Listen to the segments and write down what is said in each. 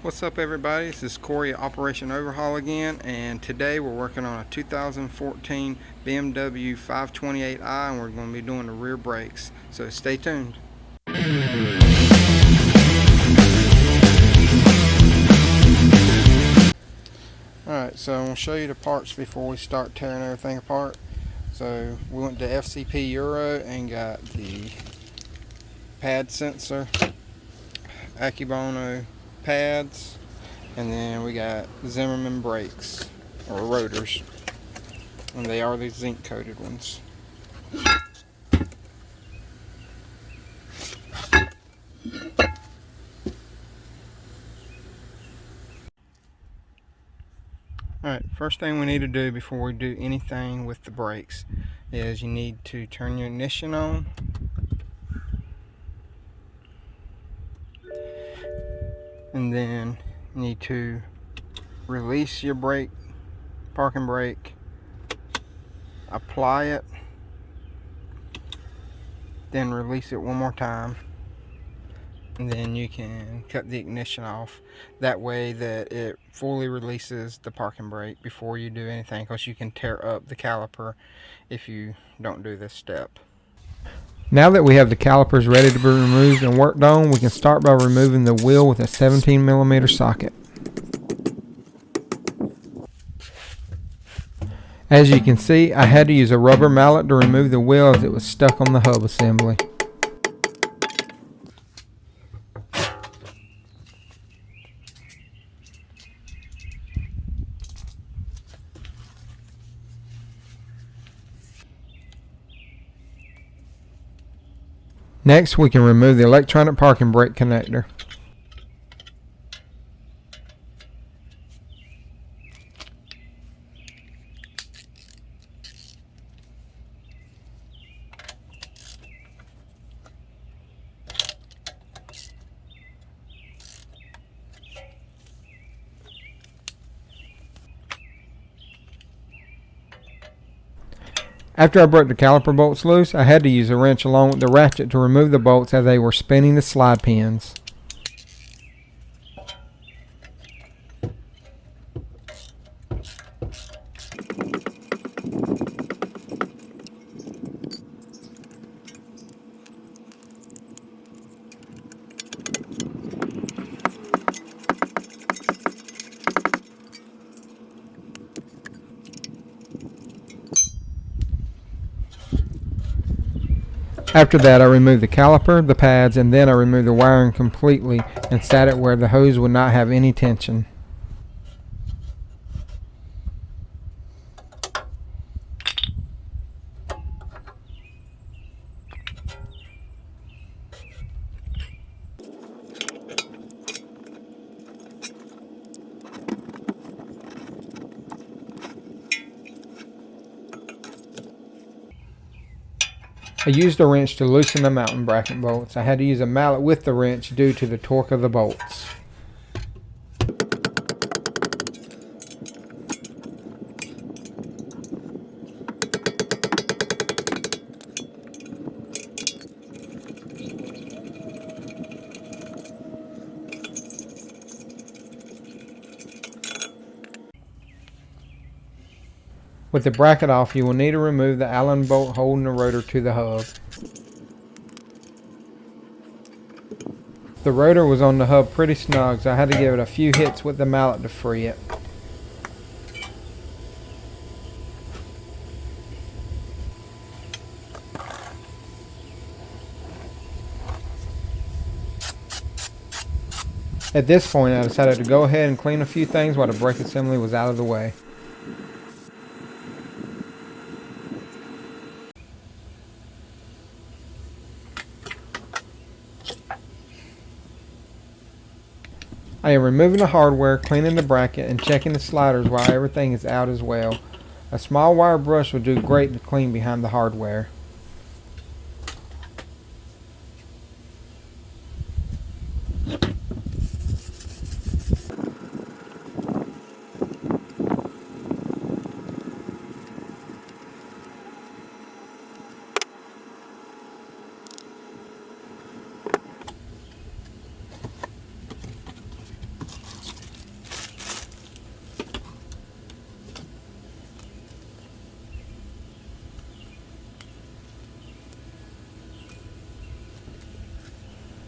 What's up everybody, this is Corey at Operation Overhaul again, and today we're working on a 2014 BMW 528i and we're going to be doing the rear brakes, so stay tuned. Alright, so I'm going to show you the parts before we start tearing everything apart. So we went to FCP Euro and got the pad sensor, Akebono pads, and then we got Zimmerman brakes or rotors, and they are the zinc coated ones. Alright, first thing we need to do before we do anything with the brakes is you need to turn your ignition on. And then you need to release your brake, parking brake, apply it, then release it one more time, and then you can cut the ignition off. That way that it fully releases the parking brake before you do anything, because you can tear up the caliper if you don't do this step. Now that we have the calipers ready to be removed and worked on, we can start by removing the wheel with a 17mm socket. As you can see, I had to use a rubber mallet to remove the wheel as it was stuck on the hub assembly. Next, we can remove the electronic parking brake connector. After I broke the caliper bolts loose, I had to use a wrench along with the ratchet to remove the bolts as they were spinning the slide pins. After that, I removed the caliper, the pads, and then I removed the wiring completely and sat it where the hose would not have any tension. I used a wrench to loosen the mounting bracket bolts. I had to use a mallet with the wrench due to the torque of the bolts. With the bracket off, you will need to remove the Allen bolt holding the rotor to the hub. The rotor was on the hub pretty snug, so I had to give it a few hits with the mallet to free it. At this point, I decided to go ahead and clean a few things while the brake assembly was out of the way. I am removing the hardware, cleaning the bracket, and checking the sliders while everything is out as well. A small wire brush would do great to clean behind the hardware.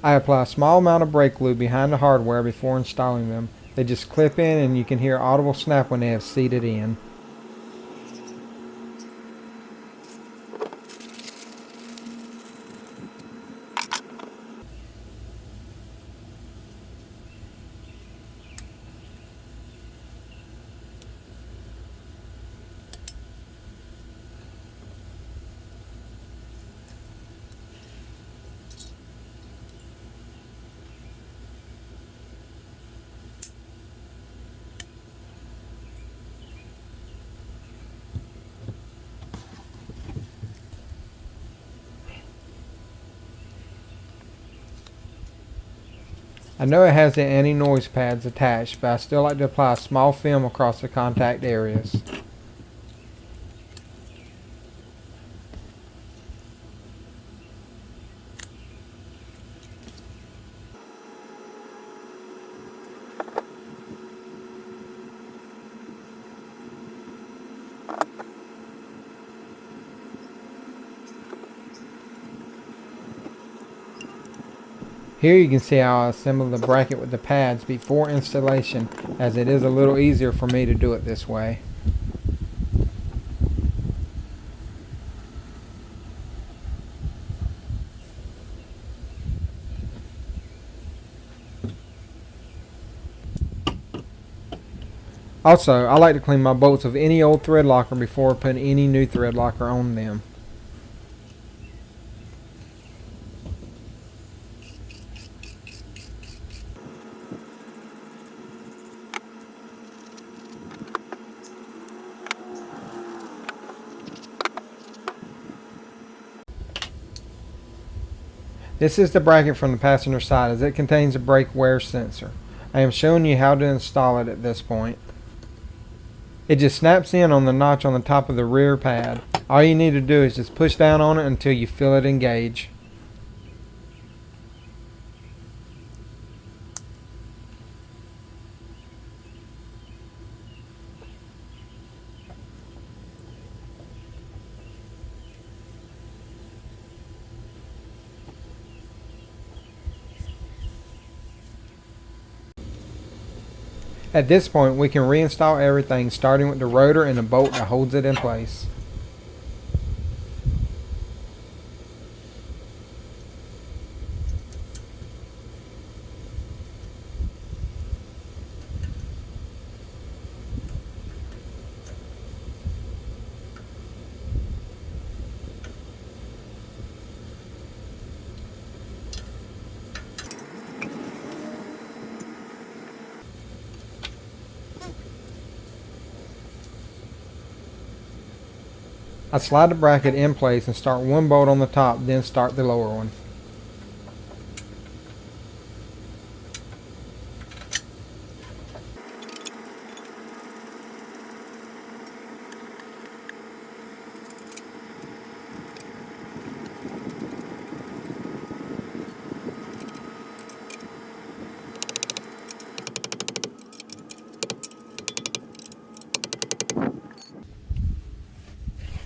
I apply a small amount of brake glue behind the hardware before installing them. They just clip in and you can hear audible snap when they have seated in. I know it has the anti-noise pads attached, but I still like to apply a small film across the contact areas. Here you can see how I assemble the bracket with the pads before installation, as it is a little easier for me to do it this way. Also, I like to clean my bolts of any old thread locker before putting any new thread locker on them. This is the bracket from the passenger side, as it contains a brake wear sensor. I am showing you how to install it at this point. It just snaps in on the notch on the top of the rear pad. All you need to do is just push down on it until you feel it engage. At this point, we can reinstall everything, starting with the rotor and the bolt that holds it in place. I slide the bracket in place and start one bolt on the top, then start the lower one.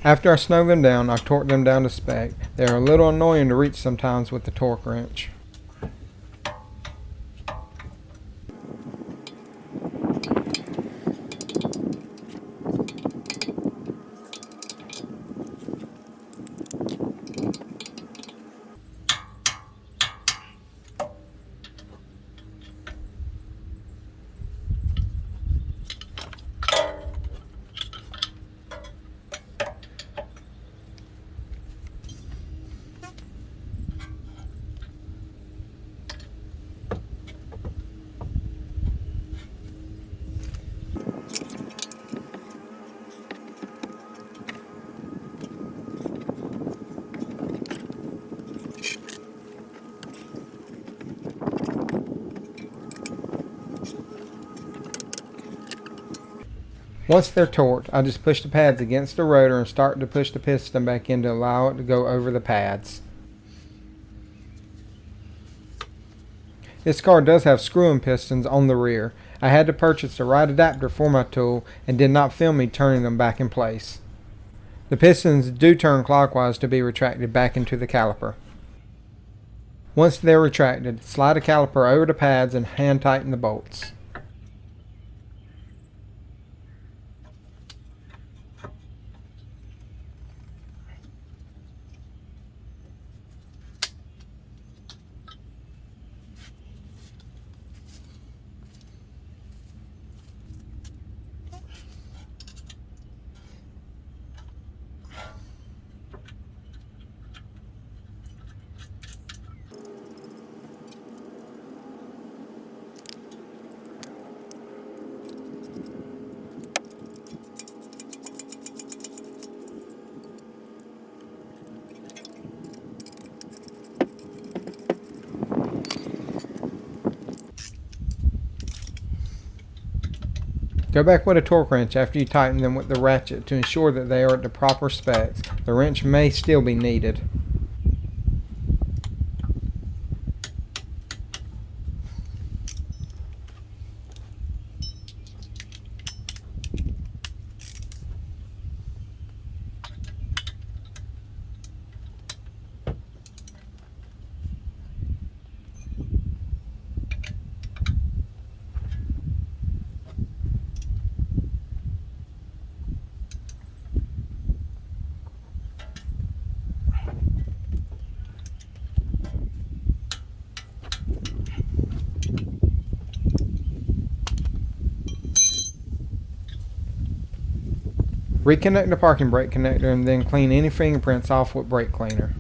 After I snug them down, I torque them down to spec. They are a little annoying to reach sometimes with the torque wrench. Once they're torqued, I just push the pads against the rotor and start to push the piston back in to allow it to go over the pads. This car does have screw-in pistons on the rear. I had to purchase the right adapter for my tool and did not film me turning them back in place. The pistons do turn clockwise to be retracted back into the caliper. Once they're retracted, slide a caliper over the pads and hand tighten the bolts. Go back with a torque wrench after you tighten them with the ratchet to ensure that they are at the proper specs. The wrench may still be needed. Reconnect the parking brake connector and then clean any fingerprints off with brake cleaner.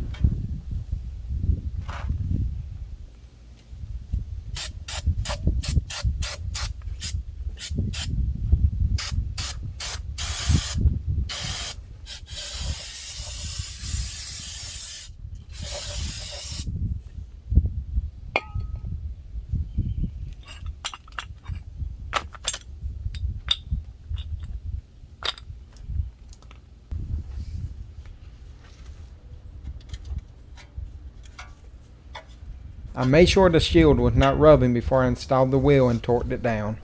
I made sure the shield was not rubbing before I installed the wheel and torqued it down.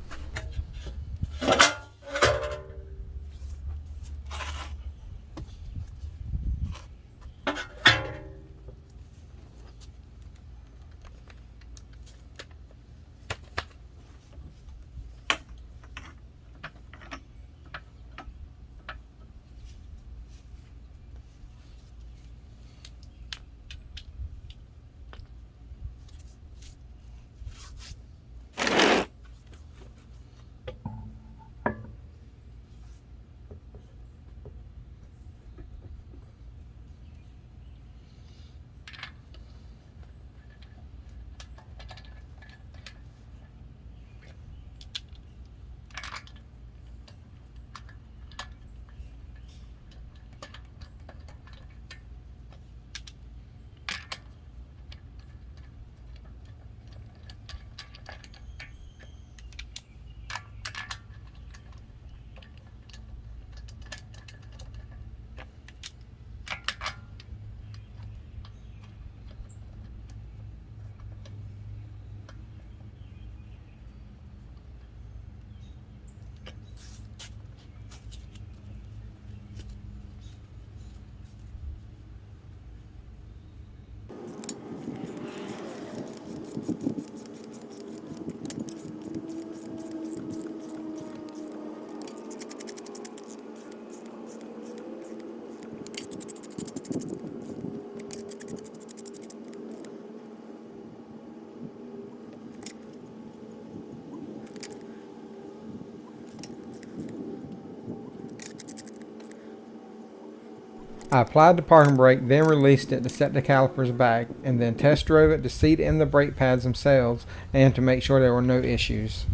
I applied the parking brake, then released it to set the calipers back, and then test drove it to seat in the brake pads themselves and to make sure there were no issues.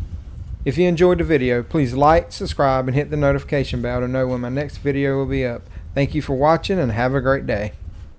If you enjoyed the video, please like, subscribe, and hit the notification bell to know when my next video will be up. Thank you for watching and have a great day.